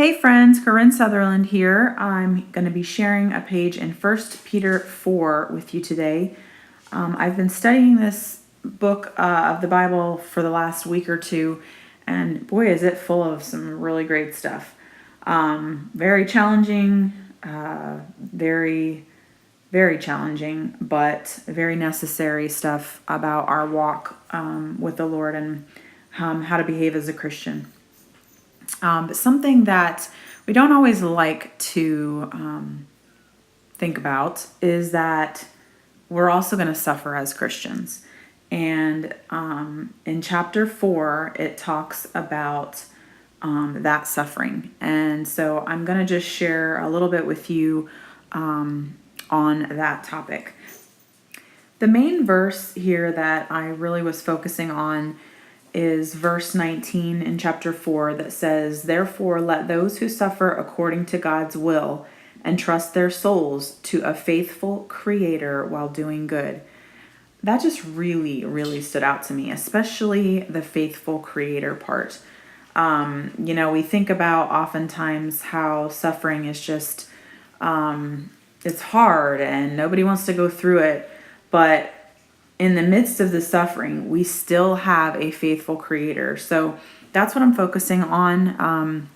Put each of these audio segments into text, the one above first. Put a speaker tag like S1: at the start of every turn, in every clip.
S1: Hey friends, Corinne Sutherland here. I'm going to be sharing a page in 1 Peter 4 with you today. I've been studying this book of the Bible for the last week or two, and boy is it full of some really great stuff. Very challenging, very challenging, but very necessary stuff about our walk with the Lord and how to behave as a Christian. But something that we don't always like to think about is that we're also going to suffer as Christians. And in chapter 4, it talks about that suffering. And so I'm going to just share a little bit with you on that topic. The main verse here that I really was focusing on is verse 19 in chapter 4 that says, "Therefore let those who suffer according to God's will entrust their souls to a faithful Creator while doing good." That just really stood out to me, especially the faithful Creator part. We think about oftentimes how suffering is just, it's hard and nobody wants to go through it, but in the midst of the suffering, we still have a faithful Creator. So that's what I'm focusing on.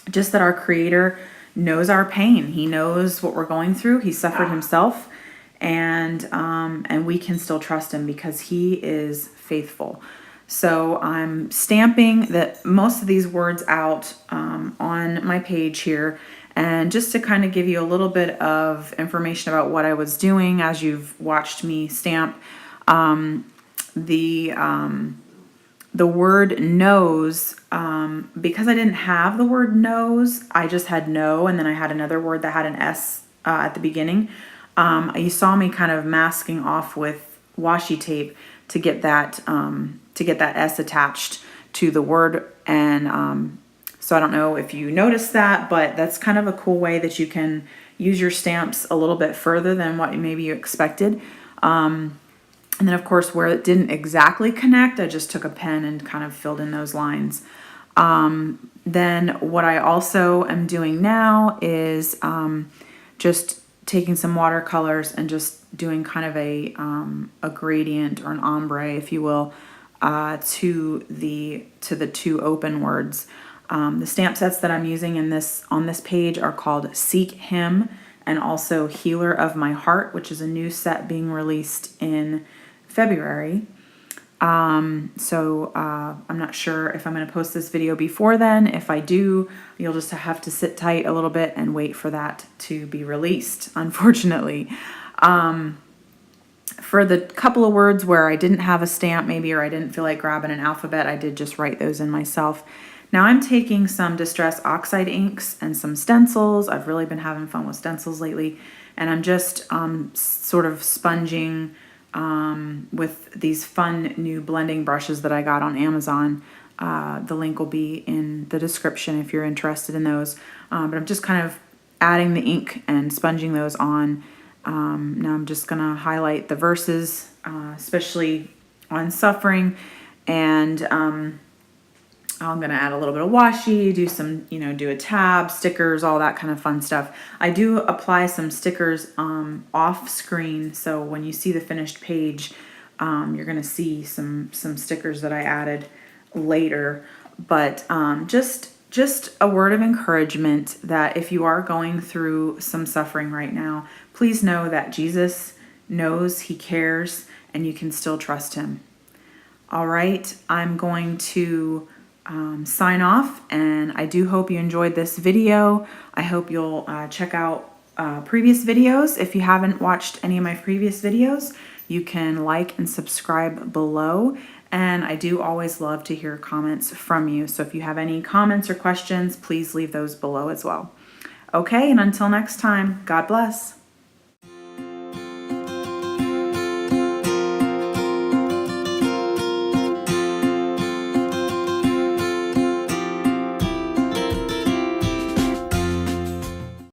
S1: Just that our Creator knows our pain. He knows what we're going through. He suffered himself, and we can still trust him because he is faithful. So I'm stamping most of these words out on my page here. And just to kind of give you a little bit of information about what I was doing as you've watched me stamp, the word nose, because I didn't have the word nose, I just had no, and then I had another word that had an S at the beginning. You saw me kind of masking off with washi tape to get that S attached to the word, and so I don't know if you noticed that, but that's kind of a cool way that you can use your stamps a little bit further than what maybe you expected. And then, of course, where it didn't exactly connect, I just took a pen and kind of filled in those lines. Then what I also am doing now is just taking some watercolors and just doing kind of a gradient or an ombre, if you will, to the two open words. The stamp sets that I'm using on this page are called Seek Him and also Healer of My Heart, which is a new set being released in February. So I'm not sure if I'm going to post this video before then. If I do, you'll just have to sit tight a little bit and wait for that to be released, unfortunately. For the couple of words where I didn't have a stamp maybe, or I didn't feel like grabbing an alphabet, I did just write those in myself. Now I'm taking some Distress Oxide inks and some stencils. I've really been having fun with stencils lately. And I'm just sort of sponging with these fun new blending brushes that I got on Amazon. The link will be in the description if you're interested in those. But I'm just kind of adding the ink and sponging those on. Now I'm just going to highlight the verses, especially on suffering, and I'm going to add a little bit of washi, do a tab, stickers, all that kind of fun stuff. I do apply some stickers off screen, so when you see the finished page, you're going to see some stickers that I added later. But just a word of encouragement that if you are going through some suffering right now, please know that Jesus knows, he cares, and you can still trust him. All right, I'm going to sign off, and I do hope you enjoyed this video. I hope you'll check out previous videos. If you haven't watched any of my previous videos, you can like and subscribe below, and I do always love to hear comments from you. So if you have any comments or questions, please leave those below as well. Okay, and until next time, God bless.